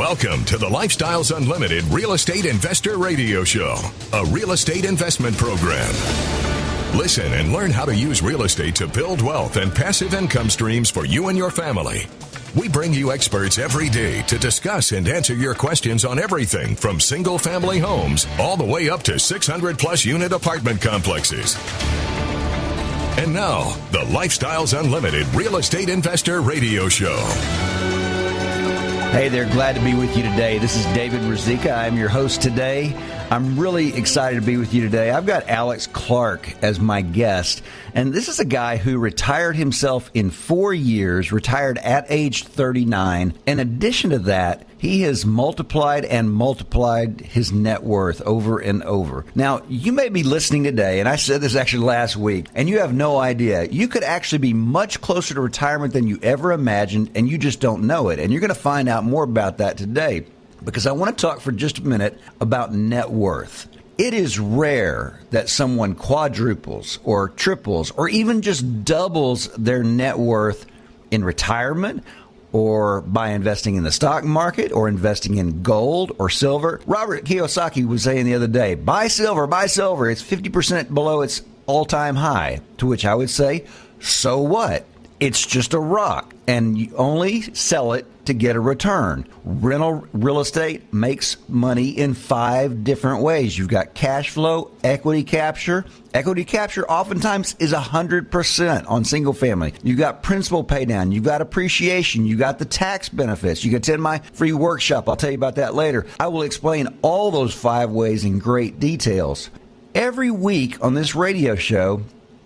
Welcome to the Lifestyles Unlimited Real Estate Investor Radio Show, a real estate investment program. Listen and learn how to use real estate to build wealth and passive income streams for you and your family. We bring you experts every day to discuss and answer your questions on everything from single-family homes all the way up to 600-plus unit apartment complexes. And now, the Lifestyles Unlimited Real Estate Investor Radio Show. Hey there, glad to be with you today. This is David Ruzicka. I'm your host today. I'm really excited to be with you today. I've got Alex Clark as my guest, and this is a guy who retired himself in 4 years, retired at age 39. In addition to that, he has multiplied and multiplied his net worth over and over. Now, you may be listening today, and I said this actually last week, and you have no idea. You could actually be much closer to retirement than you ever imagined, and you just don't know it. And you're going to find out more about that today, because I want to talk for just a minute about net worth. It is rare that someone quadruples or triples or even just doubles their net worth in retirement, or by investing in the stock market, or investing in gold or silver. Robert Kiyosaki was saying the other day, buy silver, it's 50% below its all-time high. To which I would say, so what? It's just a rock, and you only sell it to get a return. Rental real estate makes money in 5 different ways. You've got cash flow, equity capture. Equity capture oftentimes is 100% on single family. You've got principal pay down. You've got appreciation. You've got the tax benefits. You can attend my free workshop. I'll tell you about that later. I will explain all those 5 ways in great details. Every week on this radio show,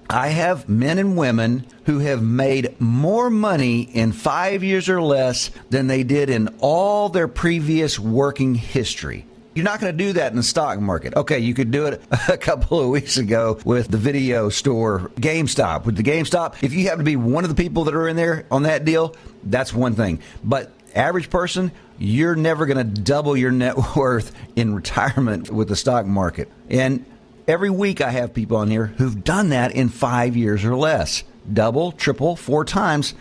I have men and women who have made more money in 5 years or less than they did in all their previous working history. You're not going to do that in the stock market. Okay, you could do it a couple of weeks ago with the video store GameStop. With the GameStop, if you happen to be one of the people that are in there on that deal, that's one thing. But average person, you're never going to double your net worth in retirement with the stock market. And every week I have people on here who've done that in 5 years or less. Double, triple, 4 times,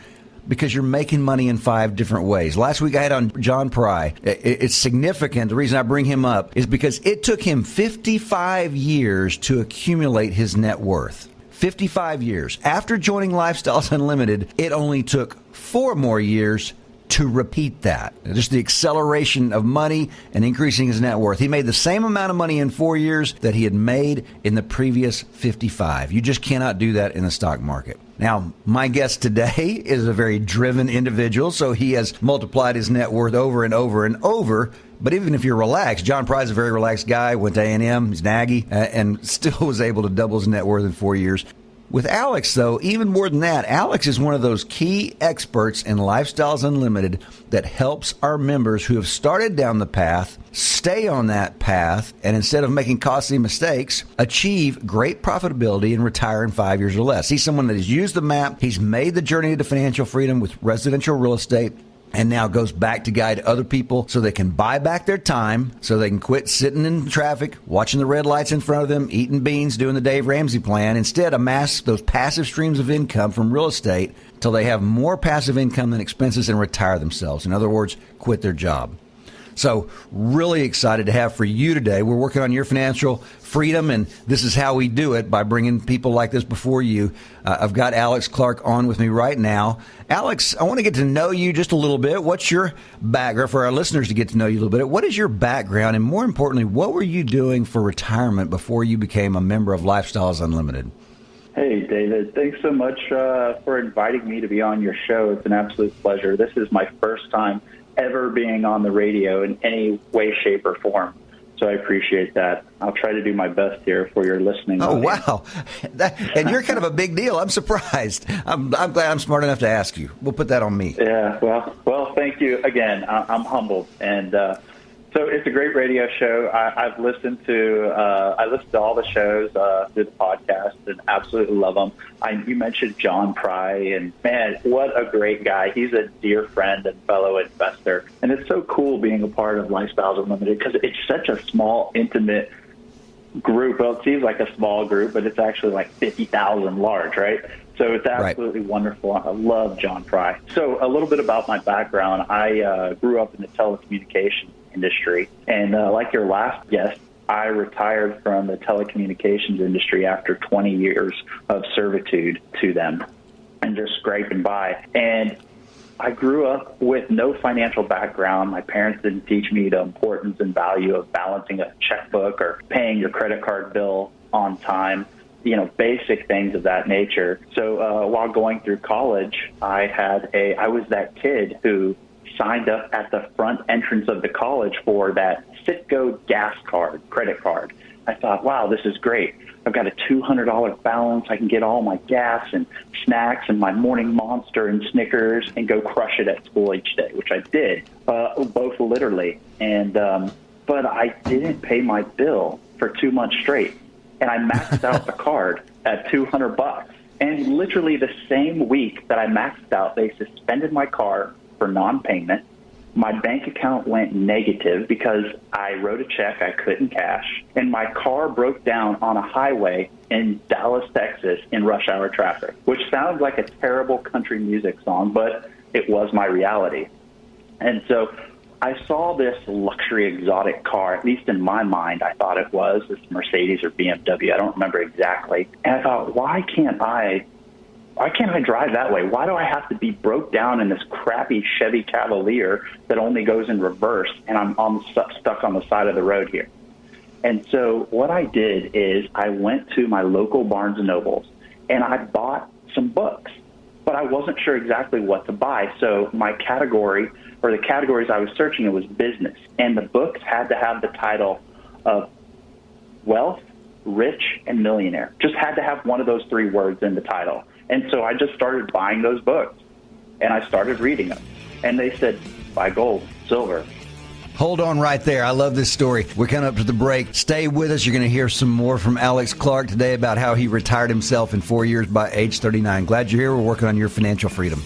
because you're making money in 5 different ways. Last week I had on John Pry. It's significant. The reason I bring him up is because it took him 55 years to accumulate his net worth. 55 years. After joining Lifestyles Unlimited, it only took 4 more years to repeat that. Just the acceleration of money and increasing his net worth. He made the same amount of money in 4 years that he had made in the previous 55. You just cannot do that in the stock market. Now, my guest today is a very driven individual, so he has multiplied his net worth over and over and over. But even if you're relaxed, John Pry's a very relaxed guy, went to A&M, he's Nagy, and still was able to double his net worth in 4 years. With Alex, though, even more than that, Alex is one of those key experts in Lifestyles Unlimited that helps our members who have started down the path stay on that path, and instead of making costly mistakes, achieve great profitability and retire in 5 years or less. He's someone that has used the map. He's made the journey to financial freedom with residential real estate, and now goes back to guide other people so they can buy back their time, so they can quit sitting in traffic, watching the red lights in front of them, eating beans, doing the Dave Ramsey plan. Instead, amass those passive streams of income from real estate till they have more passive income than expenses and retire themselves. In other words, quit their job. So really excited to have for you today. We're working on your financial freedom, and this is how we do it, by bringing people like this before you. I've got Alex Clark on with me right now. Alex, I want to get to know you just a little bit. What's your background, for our listeners to get to know you a little bit? What is your background, and more importantly, what were you doing for retirement before you became a member of Lifestyles Unlimited? Hey, David. Thanks so much for inviting me to be on your show. It's an absolute pleasure. This is my first time ever being on the radio in any way, shape, or form. So I appreciate that. I'll try to do my best here for your listening. Oh, wow. And you're kind of a big deal. I'm surprised. I'm glad I'm smart enough to ask you. We'll put that on me. Yeah, well, thank you again. I'm humbled. And so it's a great radio show. I've listened to all the shows through the podcast and absolutely love them. You mentioned John Pry, and man, what a great guy. He's a dear friend and fellow investor. And it's so cool being a part of Lifestyles Unlimited because it's such a small, intimate group. Well, it seems like a small group, but it's actually like 50,000 large, right? So it's absolutely wonderful. I love John Fry. So a little bit about my background. I grew up in the telecommunications industry. And like your last guest, I retired from the telecommunications industry after 20 years of servitude to them and just scraping by. And I grew up with no financial background. My parents didn't teach me the importance and value of balancing a checkbook or paying your credit card bill on time, basic things of that nature. So while going through college, I was that kid who signed up at the front entrance of the college for that Citgo gas card, credit card. I thought, wow, this is great. I've got a $200 balance. I can get all my gas and snacks and my morning Monster and Snickers and go crush it at school each day, which I did, both literally. And but I didn't pay my bill for 2 months straight, and I maxed out the card at $200. And literally the same week that I maxed out, they suspended my card for non-payment. My bank account went negative because I wrote a check I couldn't cash, and my car broke down on a highway in Dallas, Texas in rush hour traffic, which sounds like a terrible country music song, but it was my reality. And so I saw this luxury exotic car, at least in my mind, I thought it was this Mercedes or BMW. I don't remember exactly. And I thought, why can't I drive that way? Why do I have to be broke down in this crappy Chevy Cavalier that only goes in reverse, and I'm stuck on the side of the road here? And so what I did is I went to my local Barnes & Nobles, and I bought some books, but I wasn't sure exactly what to buy. So my category, or the categories I was searching, it was business. And the books had to have the title of Wealth, Rich, and Millionaire. Just had to have one of those three words in the title. And so I just started buying those books, and I started reading them. And they said, buy gold, silver. Hold on right there. I love this story. We're coming up to the break. Stay with us. You're going to hear some more from Alex Clark today about how he retired himself in 4 years by age 39. Glad you're here. We're working on your financial freedom.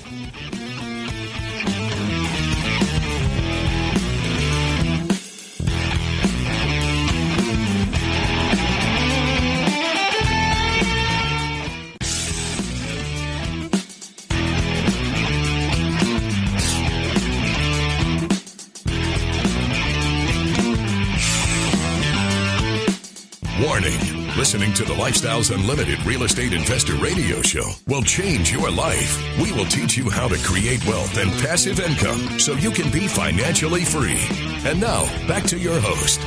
Warning, listening to the Lifestyles Unlimited Real Estate Investor Radio Show will change your life. We will teach you how to create wealth and passive income so you can be financially free. And now, back to your host.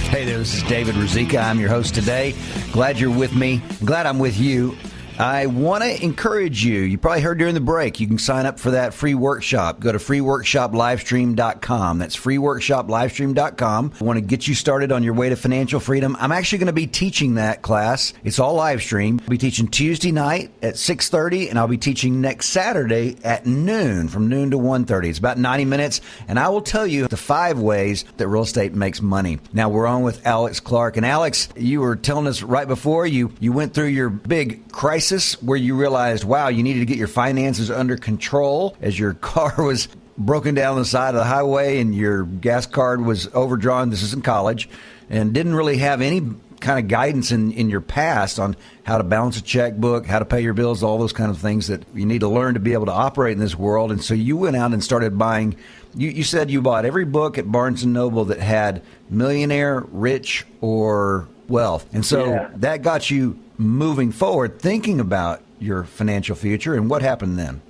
Hey there, this is David Ruzicka. I'm your host today. Glad you're with me. Glad I'm with you. I want to encourage you. You probably heard during the break, you can sign up for that free workshop. Go to freeworkshoplivestream.com. That's freeworkshoplivestream.com. I want to get you started on your way to financial freedom. I'm actually going to be teaching that class. It's all live stream. I'll be teaching Tuesday night at 6:30, and I'll be teaching next Saturday at noon, from noon to 1:30. It's about 90 minutes, and I will tell you the 5 ways that real estate makes money. Now, we're on with Alex Clark. And Alex, you were telling us right before you went through your big crisis where you realized, wow, you needed to get your finances under control as your car was broken down the side of the highway and your gas card was overdrawn. This is in college, and didn't really have any kind of guidance in your past on how to balance a checkbook, how to pay your bills, all those kind of things that you need to learn to be able to operate in this world. And so you went out and started buying. You said you bought every book at Barnes & Noble that had Millionaire, Rich, or Wealth. And so that got you moving forward, thinking about your financial future. And what happened then?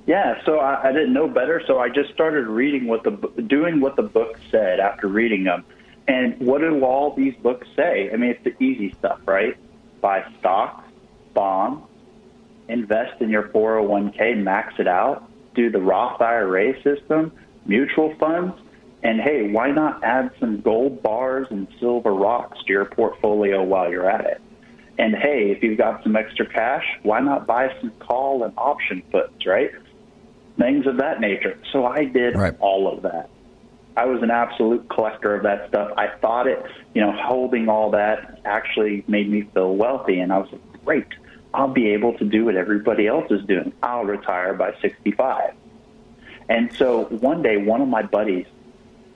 Yeah, so I didn't know better, so I just started reading doing what the book said after reading them. And what do all these books say? I mean, it's the easy stuff, right? Buy stocks, bonds, invest in your 401k, max it out, do the Roth IRA system, mutual funds, and hey, why not add some gold bars and silver rocks to your portfolio while you're at it? And hey, if you've got some extra cash, why not buy some call and option puts, right? Things of that nature. So I did all of that. I was an absolute collector of that stuff. I thought holding all that actually made me feel wealthy. And I was like, great, I'll be able to do what everybody else is doing. I'll retire by 65. And so one day, one of my buddies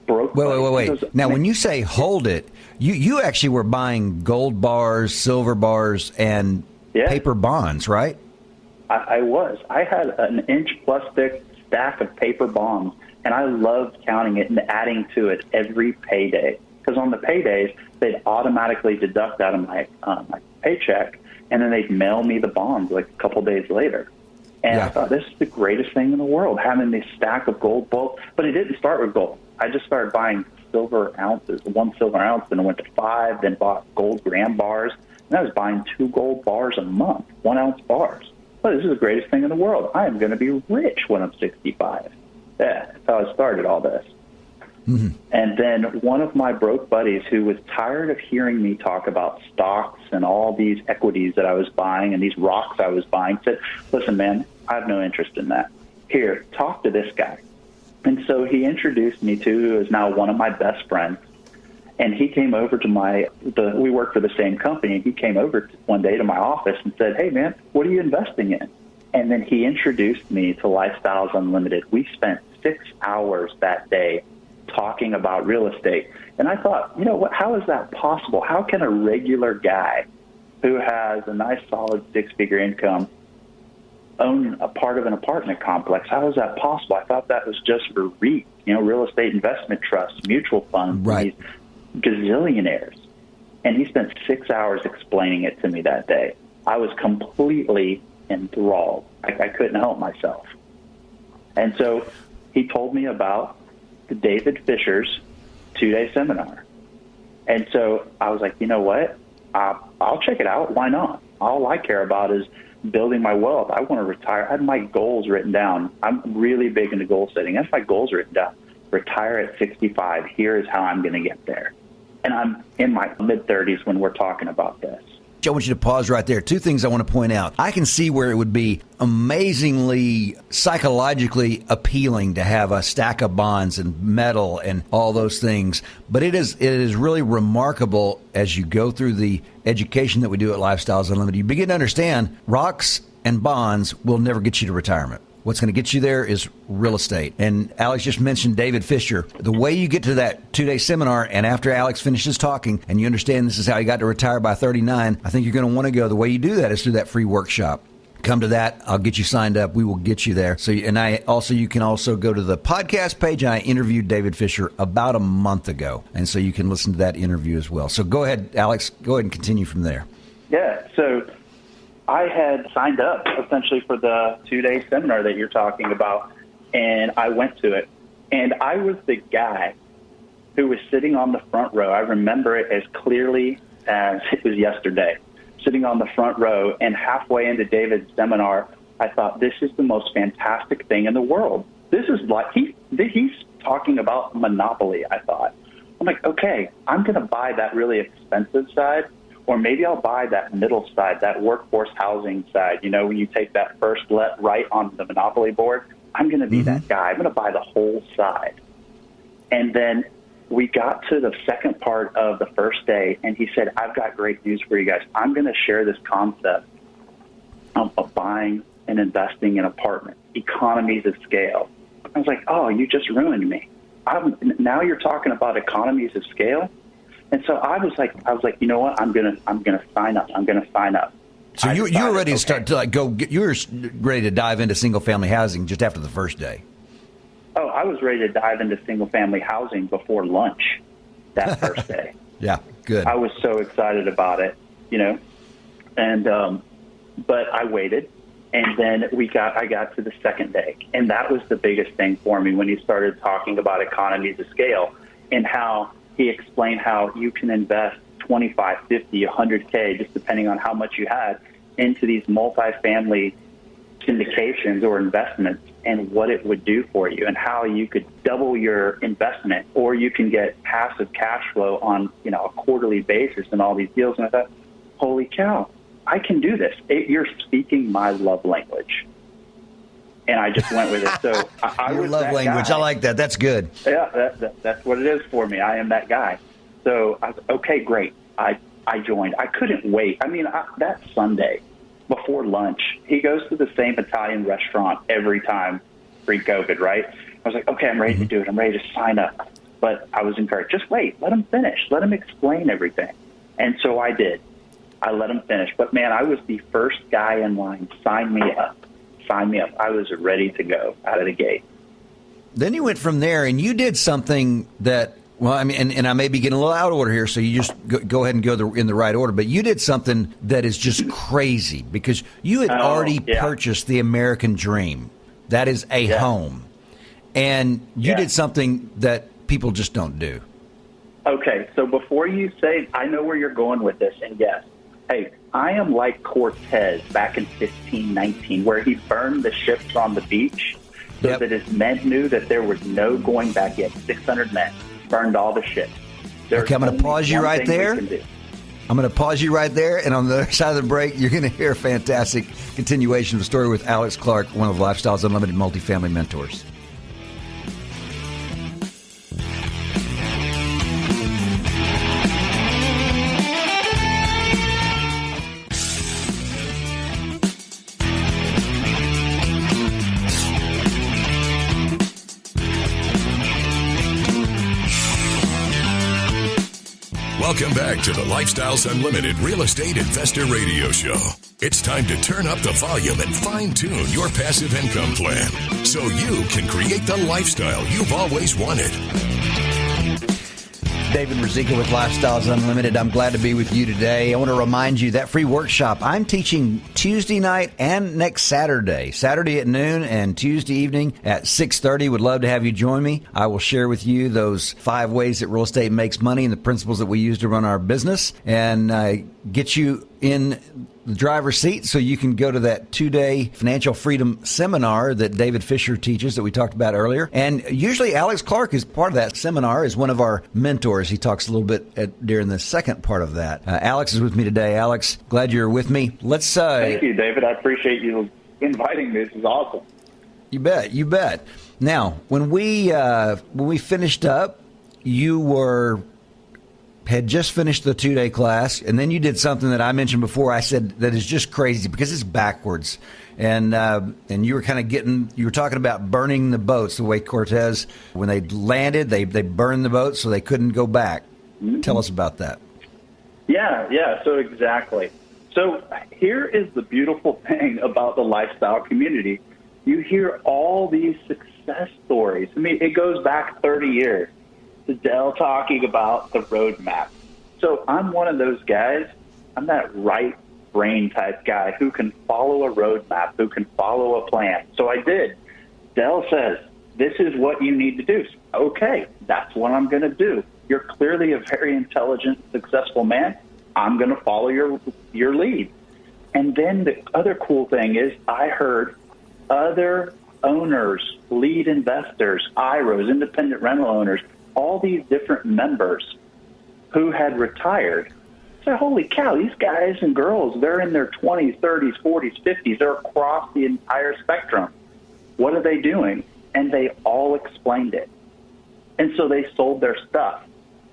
broke. Wait. Now, when you say hold it, you actually were buying gold bars, silver bars, and paper bonds, right? I was. I had an inch-plus thick stack of paper bonds, and I loved counting it and adding to it every payday. Because on the paydays, they'd automatically deduct out of my paycheck, and then they'd mail me the bonds like a couple days later. And I thought, this is the greatest thing in the world, having this stack of gold bulk. But it didn't start with gold. I just started buying silver ounces, 1 silver ounce, then I went to 5, then bought gold gram bars. And I was buying 2 gold bars a month, 1 ounce bars. Well, this is the greatest thing in the world. I am going to be rich when I'm 65. Yeah, that's how I started all this. Mm-hmm. And then one of my broke buddies who was tired of hearing me talk about stocks and all these equities that I was buying and these rocks I was buying said, listen, man, I have no interest in that. Here, talk to this guy. And so he introduced me to who is now one of my best friends. And he came over to we work for the same company. He came over one day to my office and said, hey, man, what are you investing in? And then he introduced me to Lifestyles Unlimited. We spent 6 hours that day talking about real estate. And I thought, you know what, how is that possible? How can a regular guy who has a nice, solid 6-figure income own a part of an apartment complex? How is that possible? I thought that was just for REIT, real estate investment trusts, mutual funds, right. These gazillionaires. And he spent 6 hours explaining it to me that day. I was completely enthralled. I couldn't help myself. And so he told me about the David Fisher's 2-day seminar. And so I was like, you know what? I'll check it out. Why not? All I care about is building my wealth. I want to retire. I had my goals written down. I'm really big into goal setting. I have my goals written down. Retire at 65. Here is how I'm going to get there. And I'm in my mid-30s when we're talking about this. I want you to pause right there. 2 things I want to point out. I can see where it would be amazingly psychologically appealing to have a stack of bonds and metal and all those things. But it is really remarkable as you go through the education that we do at Lifestyles Unlimited. You begin to understand rocks and bonds will never get you to retirement. What's going to get you there is real estate. And Alex just mentioned David Fisher. The way you get to that 2-day seminar, and after Alex finishes talking, and you understand this is how he got to retire by 39, I think you're going to want to go. The way you do that is through that free workshop. Come to that. I'll get you signed up. We will get you there. So, you can also go to the podcast page. I interviewed David Fisher about a month ago. And so you can listen to that interview as well. So go ahead, Alex. Go ahead and continue from there. Yeah. So I had signed up essentially for the 2-day seminar that you're talking about, and I went to it. And I was the guy who was sitting on the front row. I remember it as clearly as it was yesterday, sitting on the front row, and halfway into David's seminar, I thought, this is the most fantastic thing in the world. This is like, he's talking about monopoly, I thought. I'm like, okay, I'm going to buy that really expensive side, or maybe I'll buy that middle side, that workforce housing side. When you take that first right on the monopoly board, I'm going to be that guy. I'm going to buy the whole side. And then we got to the second part of the first day, and he said, I've got great news for you guys. I'm going to share this concept of buying and investing in apartments, economies of scale. I was like, oh, you just ruined me. Now you're talking about economies of scale? And so I was like, you know what? I'm gonna sign up. I'm gonna sign up. So you were ready to start to you were ready to dive into single family housing just after the first day. Oh, I was ready to dive into single family housing before lunch that first day. Yeah, good. I was so excited about it, and but I waited, and then I got to the second day, and that was the biggest thing for me when he started talking about economies of scale and how he explained how you can invest 25, 50, 100K, just depending on how much you had, into these multifamily syndications or investments and what it would do for you and how you could double your investment, or you can get passive cash flow on, a quarterly basis and all these deals. And I thought, holy cow, I can do this. You're speaking my love language. And I just went with it. So I Your was love that language. guy. I like that. That's good. Yeah, that's what it is for me. I am that guy. So I was, okay, great. I joined. I couldn't wait. I mean, that Sunday before lunch, he goes to the same Italian restaurant every time pre-COVID, right? I was like, okay, I'm ready to do it. I'm ready to sign up. But I was encouraged. Just wait. Let him finish. Let him explain everything. And so I did. I let him finish. But, man, I was the first guy in line. Sign me up. Sign me up. I was ready to go out of the gate. Then you went from there, and you did something that, well, I mean, and I may be getting a little out of order here, so you just go ahead and go in the right order. But you did something that is just crazy because you had already purchased the American dream. That is a home. And you did something that people just don't do. Okay, so before you say, I know where you're going with this, and yes, hey, I am like Cortez back in 1519, where he burned the ships on the beach so that his men knew that there was no going back. He had 600 men, burned all the ships. Okay, I'm going to pause you right there. I'm going to pause you right there, and on the other side of the break, you're going to hear a fantastic continuation of the story with Alex Clark, one of Lifestyles Unlimited multifamily mentors. Welcome back to the Lifestyles Unlimited Real Estate Investor Radio Show. It's time to turn up the volume and fine-tune your passive income plan so you can create the lifestyle you've always wanted. David Ruzicka with Lifestyles Unlimited. I'm glad to be with you today. I want to remind you that free workshop I'm teaching Tuesday night and next Saturday. Saturday at noon and Tuesday evening at 6:30. Would love to have you join me. I will share with you those 5 ways that real estate makes money and the principles that we use to run our business and get you in the driver's seat so you can go to that 2-day financial freedom seminar that David Fisher teaches that we talked about earlier. And usually Alex Clark is part of that seminar, is one of our mentors. He talks a little bit during the second part of that. Alex is with me today. Alex, glad you're with me. Let's. Thank you, David. I appreciate you inviting me. This is awesome. You bet. You bet. Now, when we finished up, you had just finished the 2-day class, and then you did something that I mentioned before. I said that is just crazy because it's backwards, and you were you were talking about burning the boats the way Cortez, when they landed, they burned the boats so they couldn't go back. Mm-hmm. Tell us about that. Yeah. So exactly. So here is the beautiful thing about the lifestyle community. You hear all these success stories. I mean, it goes back 30 years. Dell talking about the roadmap. So I'm one of those guys. I'm that right brain type guy who can follow a roadmap, who can follow a plan. So I did. Dell says, this is what you need to do. Okay, that's what I'm going to do. You're clearly a very intelligent, successful man. I'm going to follow your lead. And then the other cool thing is I heard other owners, lead investors, IROs, independent rental owners, all these different members who had retired. So, holy cow, these guys and girls, they're in their 20s, 30s, 40s, 50s. They're across the entire spectrum. What are they doing? And they all explained it. And so they sold their stuff.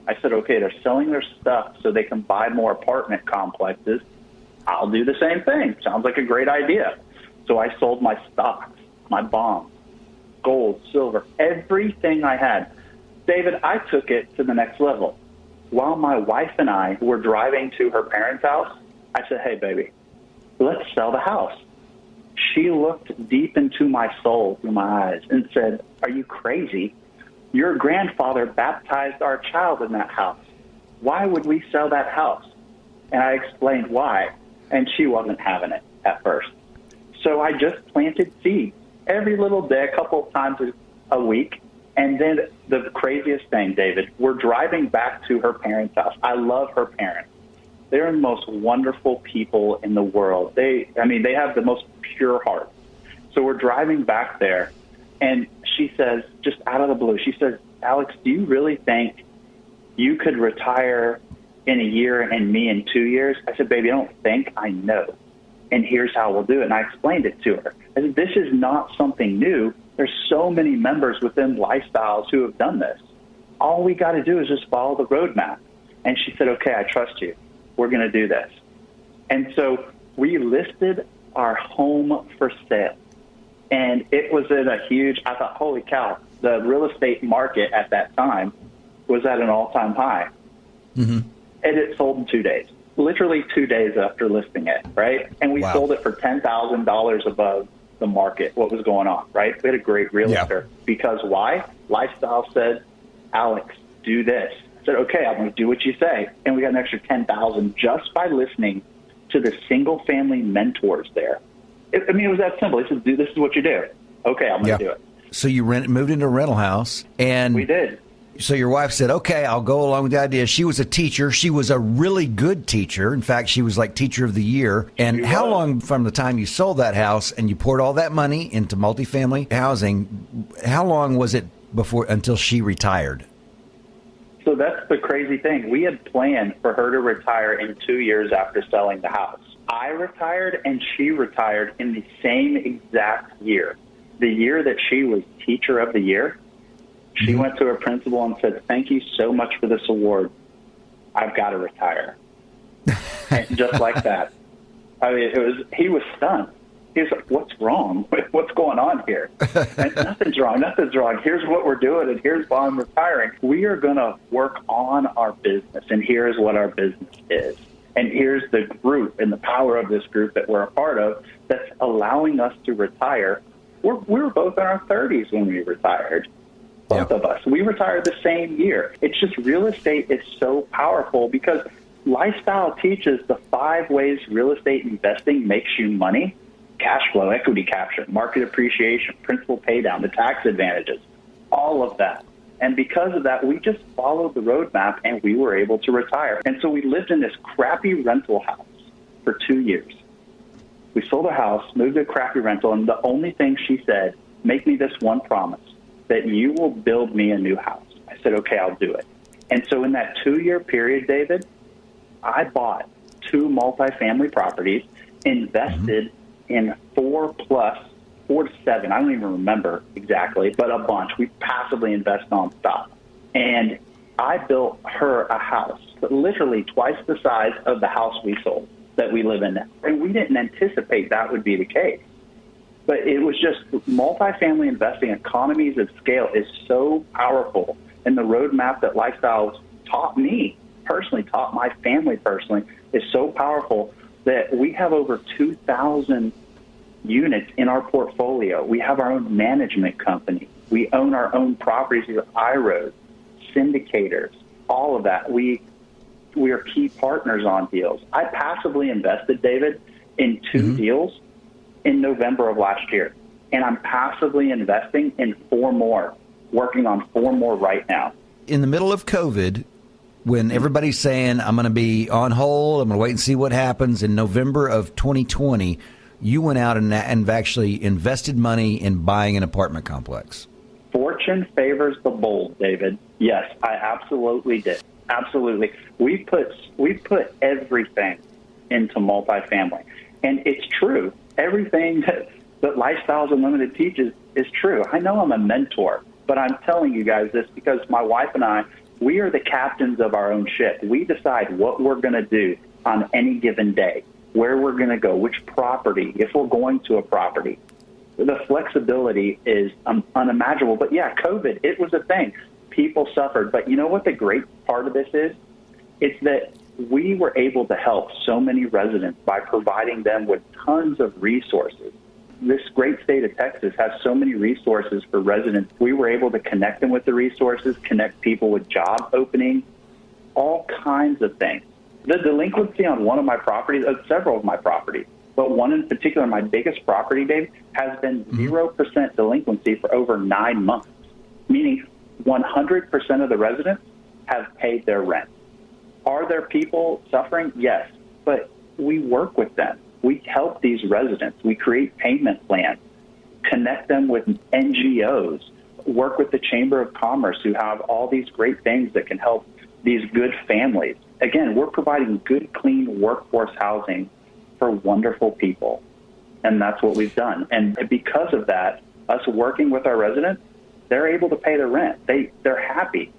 I said, okay, they're selling their stuff so they can buy more apartment complexes. I'll do the same thing. Sounds like a great idea. So I sold my stocks, my bonds, gold, silver, everything I had. David, I took it to the next level. While my wife and I were driving to her parents' house, I said, hey, baby, let's sell the house. She looked deep into my soul through my eyes and said, are you crazy? Your grandfather baptized our child in that house. Why would we sell that house? And I explained why, and she wasn't having it at first. So I just planted seeds every little day, a couple of times a week. And then the craziest thing, David, we're driving back to her parents' house. I love her parents. They're the most wonderful people in the world. They have the most pure heart. So we're driving back there, and she says, just out of the blue, she says, Alex, do you really think you could retire in a year and me in 2 years? I said, baby, I don't think, I know. And here's how we'll do it. And I explained it to her. I said, this is not something new. There's so many members within Lifestyles who have done this. All we got to do is just follow the roadmap. And she said, okay, I trust you. We're going to do this. And so we listed our home for sale. And it was in a huge, I thought, holy cow, the real estate market at that time was at an all-time high. Mm-hmm. And it sold in 2 days. literally 2 days after listing it, right? And we sold it for $10,000 above the market, what was going on, right? We had a great realtor. Because why? Lifestyle said, Alex, do this. I said, okay, I'm going to do what you say. And we got an extra $10,000 just by listening to the single family mentors there. It was that simple. He said, this is what you do. Okay, I'm going to do it. So you moved into a rental house, and we did. So your wife said, okay, I'll go along with the idea. She was a teacher. She was a really good teacher. In fact, she was like teacher of the year. And how long from the time you sold that house and you poured all that money into multifamily housing, how long was it until she retired? So that's the crazy thing. We had planned for her to retire in 2 years after selling the house. I retired and she retired in the same exact year. The year that she was teacher of the year, she went to her principal and said, thank you so much for this award. I've got to retire. And just like that. I mean, he was stunned. He was like, what's wrong? What's going on here? And nothing's wrong. Here's what we're doing, and here's why I'm retiring. We are going to work on our business, and here's what our business is. And here's the group and the power of this group that we're a part of that's allowing us to retire. We were both in our 30s when we retired. Both of us. We retired the same year. It's just real estate is so powerful because Lifestyle teaches the 5 ways real estate investing makes you money: cash flow, equity capture, market appreciation, principal pay down, the tax advantages, all of that. And because of that, we just followed the roadmap and we were able to retire. And so we lived in this crappy rental house for 2 years. We sold a house, moved to a crappy rental, and the only thing she said, make me this one promise, that you will build me a new house. I said, okay, I'll do it. And so in that 2-year period, David, I bought 2 multifamily properties, invested in 4 to 7, I don't even remember exactly, but a bunch. We passively invest nonstop. And I built her a house, literally twice the size of the house we sold that we live in now. And we didn't anticipate that would be the case. But it was just multifamily investing, economies of scale is so powerful. And the roadmap that Lifestyle taught me personally, taught my family personally, is so powerful that we have over 2,000 units in our portfolio. We have our own management company. We own our own properties with IROs, syndicators, all of that. We are key partners on deals. I passively invested, David, in 2 deals in November of last year. And I'm passively investing in 4 more, working on 4 more right now. In the middle of COVID, when everybody's saying, I'm going to be on hold, I'm going to wait and see what happens, in November of 2020, you went out and actually invested money in buying an apartment complex. Fortune favors the bold, David. Yes, I absolutely did. Absolutely. We put everything into multifamily. And it's true. Everything that Lifestyles Unlimited teaches is true. I know I'm a mentor, but I'm telling you guys this because my wife and I, we are the captains of our own ship. We decide what we're going to do on any given day, where we're going to go, which property, if we're going to a property. The flexibility is unimaginable. But yeah, COVID, it was a thing. People suffered. But you know what the great part of this is? It's that we were able to help so many residents by providing them with tons of resources. This great state of Texas has so many resources for residents. We were able to connect them with the resources, connect people with job openings, all kinds of things. The delinquency on one of my properties, several of my properties, but one in particular, my biggest property, Dave, has been 0% delinquency for over 9 months, meaning 100% of the residents have paid their rent. Are there people suffering? Yes, but we work with them. We help these residents. We create payment plans, connect them with NGOs, work with the Chamber of Commerce who have all these great things that can help these good families. Again, we're providing good, clean workforce housing for wonderful people, and that's what we've done. And because of that, us working with our residents, they're able to pay their rent. They're happy.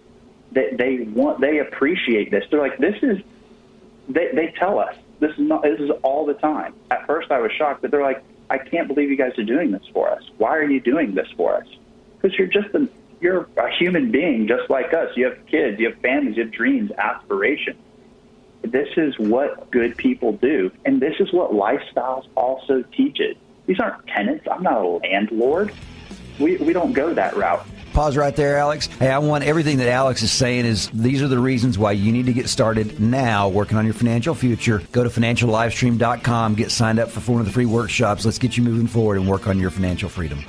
They appreciate this. They're like, they tell us this is all the time. At first I was shocked, but they're like, I can't believe you guys are doing this for us. Why are you doing this for us? Because you're a human being just like us. You have kids, you have families, you have dreams, aspirations. This is what good people do. And this is what Lifestyles also teaches. These aren't tenants. I'm not a landlord. We don't go that route. Pause right there, Alex. Hey, I want everything that Alex is saying is these are the reasons why you need to get started now working on your financial future. Go to financiallivestream.com, get signed up for one of the free workshops. Let's get you moving forward and work on your financial freedom.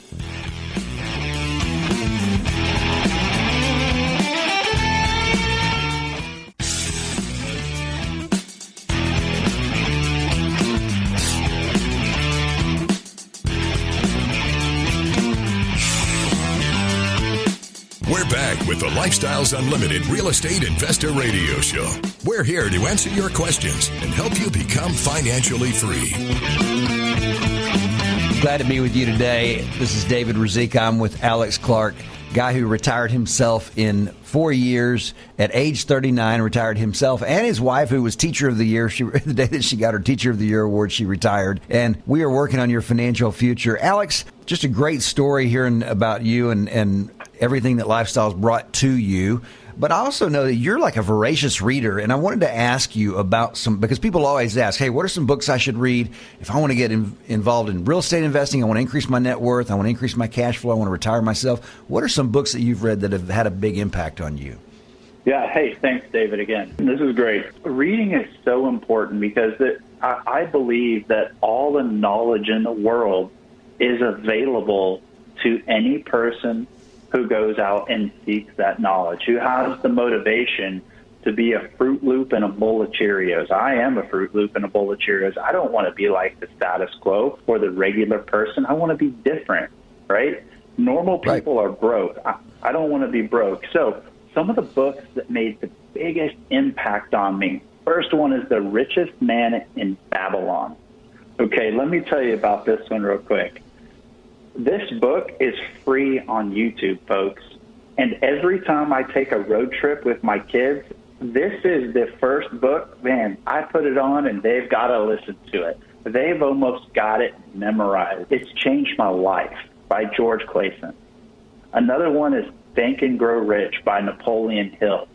We're back with the Lifestyles Unlimited Real Estate Investor Radio Show. We're here to answer your questions and help you become financially free. Glad to be with you today. This is David Ruzicka. I'm with Alex Clark, guy who retired himself in 4 years. At age 39, retired himself and his wife, who was Teacher of the Year. The day that she got her Teacher of the Year award, she retired. And we are working on your financial future. Alex, just a great story hearing about you and everything that Lifestyles brought to you. But I also know that you're like a voracious reader, and I wanted to ask you about because people always ask, hey, what are some books I should read if I want to get involved in real estate investing? I want to increase my net worth. I want to increase my cash flow. I want to retire myself. What are some books that you've read that have had a big impact on you? Yeah, hey, thanks, David, again. This is great. Reading is so important because I believe that all the knowledge in the world is available to any person who goes out and seeks that knowledge, who has the motivation to be a Fruit Loop and a bowl of Cheerios. I am a Fruit Loop and a bowl of Cheerios. I don't want to be like the status quo or the regular person. I want to be different, right? Normal people are broke. I don't want to be broke. So some of the books that made the biggest impact on me, first one is The Richest Man in Babylon. Okay, let me tell you about this one real quick. This book is free on YouTube, folks. And every time I take a road trip with my kids, this is the first book. Man, I put it on and they've got to listen to it. They've almost got it memorized. It's Changed My Life by George Clayson. Another one is Think and Grow Rich by Napoleon Hill.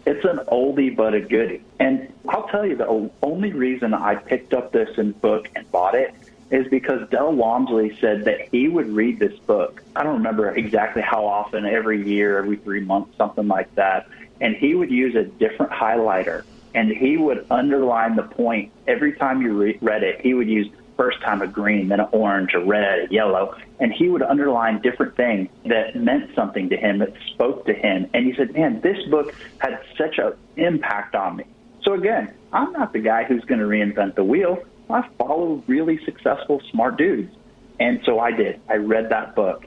It's an oldie but a goodie. And I'll tell you, the only reason I picked up this book and bought it is because Del Walmsley said that he would read this book. I don't remember exactly how often, every year, every 3 months, something like that. And he would use a different highlighter, and he would underline the point. Every time you read it, he would use first time a green, then an orange, a red, a yellow, and he would underline different things that meant something to him, that spoke to him. And he said, man, this book had such an impact on me. So again, I'm not the guy who's going to reinvent the wheel. I follow really successful, smart dudes. And so I did. I read that book,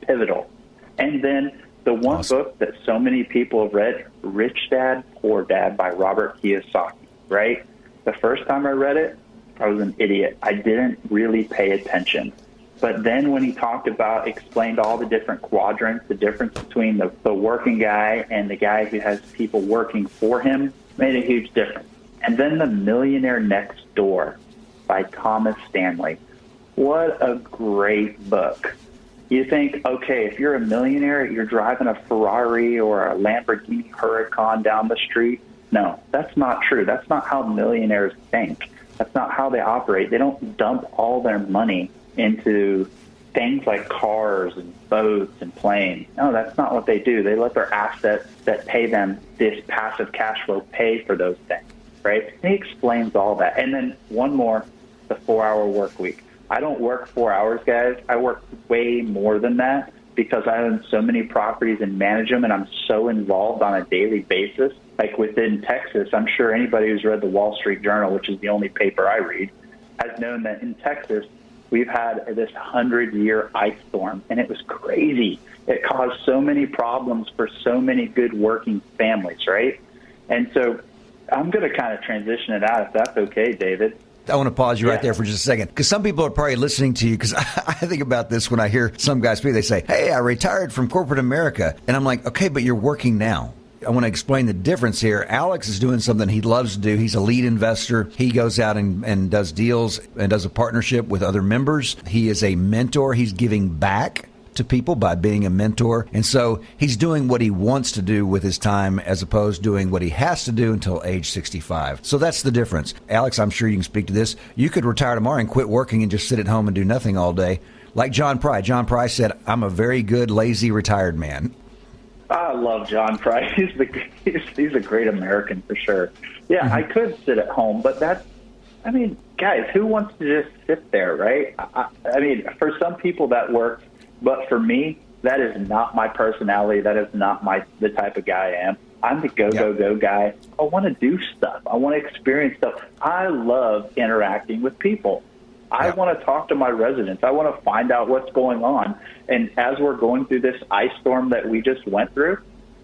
pivotal. And then the one book that so many people have read, Rich Dad, Poor Dad by Robert Kiyosaki, right? The first time I read it, I was an idiot. I didn't really pay attention. But then when he explained all the different quadrants, the difference between the working guy and the guy who has people working for him, made a huge difference. And then The Millionaire Next Door by Thomas Stanley. What a great book. You think, okay, if you're a millionaire, you're driving a Ferrari or a Lamborghini Huracan down the street. No, that's not true. That's not how millionaires think. That's not how they operate. They don't dump all their money into things like cars and boats and planes. No, that's not what they do. They let their assets that pay them this passive cash flow pay for those things, right? And he explains all that. And then one more, the 4-hour work week. I don't work 4 hours, guys. I work way more than that because I own so many properties and manage them, and I'm so involved on a daily basis. Like within Texas, I'm sure anybody who's read the Wall Street Journal, which is the only paper I read, has known that in Texas, we've had this 100-year ice storm, and it was crazy. It caused so many problems for so many good working families, right? And so I'm going to kind of transition it out, if that's okay, David. I want to pause you right there for just a second, because some people are probably listening to you, because I think about this when I hear some guys speak. They say, hey, I retired from corporate America. And I'm like, okay, but you're working now. I want to explain the difference here. Alex is doing something he loves to do. He's a lead investor. He goes out and does deals and does a partnership with other members. He is a mentor. He's giving back to people by being a mentor. And so he's doing what he wants to do with his time as opposed to doing what he has to do until age 65. So that's the difference. Alex, I'm sure you can speak to this. You could retire tomorrow and quit working and just sit at home and do nothing all day. Like John Pry. John Pry said, I'm a very good, lazy, retired man. I love John Pry. He's a great American for sure. Yeah, I could sit at home, but guys, who wants to just sit there, right? I mean, for some people that works, but for me, that is not my personality. That is not the type of guy I am. I'm the go guy. I want to do stuff. I want to experience stuff. I love interacting with people. I want to talk to my residents. I want to find out what's going on. And as we're going through this ice storm that we just went through,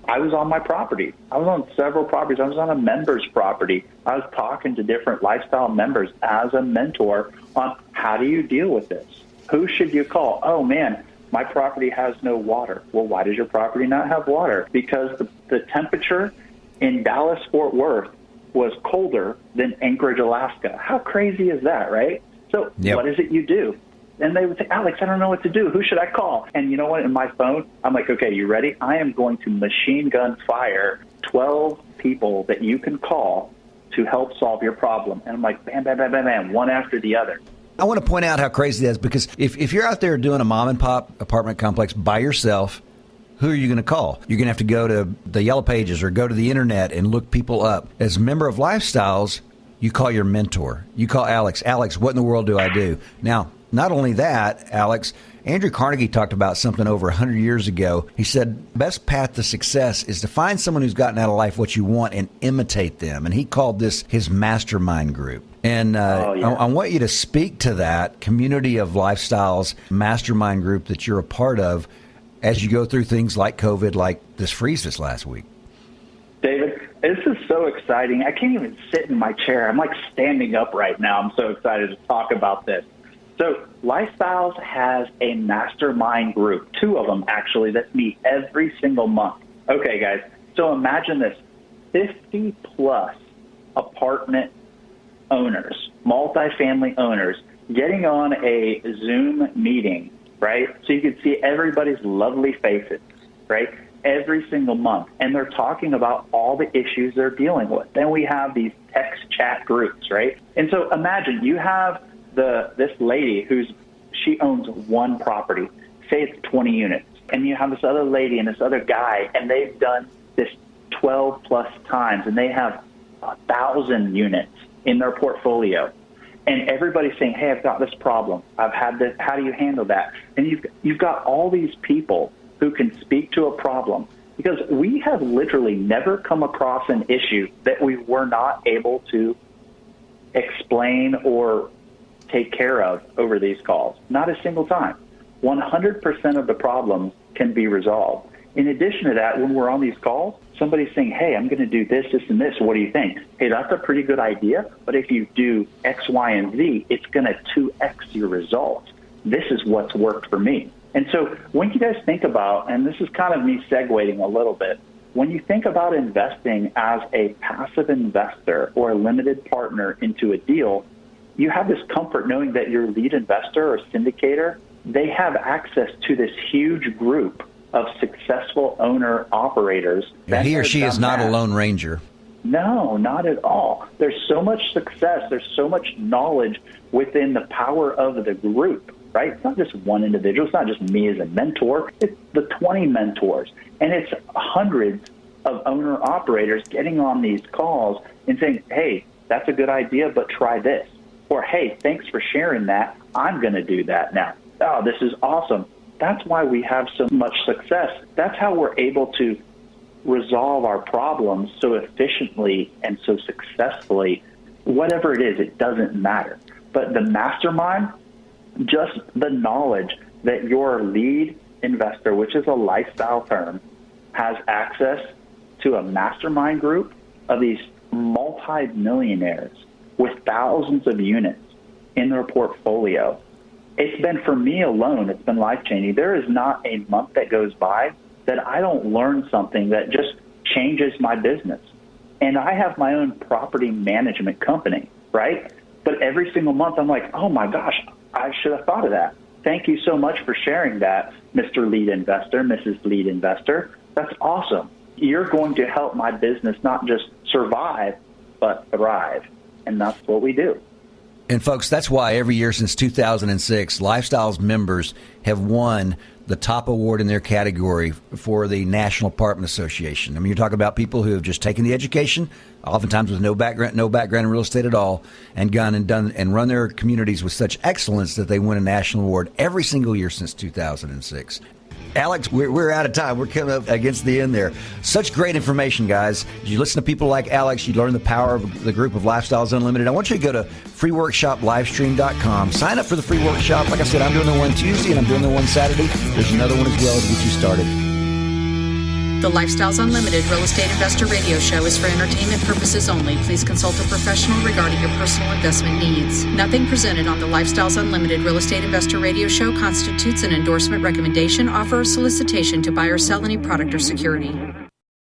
I was on my property. I was on several properties. I was on a member's property. I was talking to different lifestyle members as a mentor on how do you deal with this? Who should you call? Oh, man, my property has no water. Well, why does your property not have water? Because the temperature in Dallas-Fort Worth was colder than Anchorage, Alaska. How crazy is that, right? So what is it you do? And they would say, Alex, I don't know what to do. Who should I call? And you know what? In my phone, I'm like, okay, you ready? I am going to machine gun fire 12 people that you can call to help solve your problem. And I'm like, bam, bam, bam, bam, bam, one after the other. I want to point out how crazy that is, because if you're out there doing a mom-and-pop apartment complex by yourself, who are you going to call? You're going to have to go to the Yellow Pages or go to the Internet and look people up. As a member of Lifestyles, you call your mentor. You call Alex. Alex, what in the world do I do? Now, not only that, Alex, Andrew Carnegie talked about something over 100 years ago. He said, best path to success is to find someone who's gotten out of life what you want and imitate them. And he called this his mastermind group. And I want you to speak to that community of lifestyles mastermind group that you're a part of as you go through things like COVID, like this freeze this last week. David, this is so exciting. I can't even sit in my chair. I'm like standing up right now. I'm so excited to talk about this. So Lifestyles has a mastermind group, 2 of them actually, that meet every single month. Okay, guys, so imagine this, 50-plus apartment owners, multifamily owners, getting on a Zoom meeting, right? So you can see everybody's lovely faces, right? Every single month. And they're talking about all the issues they're dealing with. Then we have these text chat groups, right? And so imagine you have this lady she owns one property, say it's 20 units, and you have this other lady and this other guy, and they've done this 12 plus times, and they have 1,000 units in their portfolio. And everybody's saying, hey, I've got this problem. I've had this. How do you handle that? And you've got all these people who can speak to a problem, because we have literally never come across an issue that we were not able to explain or take care of over these calls. Not a single time. 100% of the problems can be resolved. In addition to that, when we're on these calls, somebody's saying, hey, I'm going to do this, this, and this. What do you think? Hey, that's a pretty good idea, but if you do X, Y, and Z, it's going to 2X your results. This is what's worked for me. And so when you guys think about, and this is kind of me segueing a little bit, when you think about investing as a passive investor or a limited partner into a deal, you have this comfort knowing that your lead investor or syndicator, they have access to this huge group of successful owner-operators. He or she is not a lone ranger. No, not at all. There's so much success. There's so much knowledge within the power of the group, right? It's not just one individual. It's not just me as a mentor. It's the 20 mentors. And it's hundreds of owner-operators getting on these calls and saying, hey, that's a good idea, but try this. Or, hey, thanks for sharing that. I'm going to do that now. Oh, this is awesome. That's why we have so much success. That's how we're able to resolve our problems so efficiently and so successfully. Whatever it is, it doesn't matter. But the mastermind, just the knowledge that your lead investor, which is a lifestyle term, has access to a mastermind group of these multi-millionaires with thousands of units in their portfolio. It's been, for me alone, it's been life-changing. There is not a month that goes by that I don't learn something that just changes my business. And I have my own property management company, right? But every single month I'm like, oh my gosh, I should have thought of that. Thank you so much for sharing that, Mr. Lead Investor, Mrs. Lead Investor. That's awesome. You're going to help my business not just survive, but thrive. And that's what we do. And folks, that's why every year since 2006, Lifestyles members have won the top award in their category for the National Apartment Association. I mean, you're talking about people who have just taken the education, oftentimes with no background in real estate at all, and gone and done and run their communities with such excellence that they win a national award every single year since 2006. Alex, we're out of time. We're coming up against the end there. Such great information, guys. You listen to people like Alex, you learn the power of the group of Lifestyles Unlimited. I want you to go to freeworkshoplivestream.com. Sign up for the free workshop. Like I said, I'm doing the one Tuesday and I'm doing the one Saturday. There's another one as well to get you started. The Lifestyles Unlimited Real Estate Investor Radio Show is for entertainment purposes only. Please consult a professional regarding your personal investment needs. Nothing presented on the Lifestyles Unlimited Real Estate Investor Radio Show constitutes an endorsement, recommendation, offer, or solicitation to buy or sell any product or security.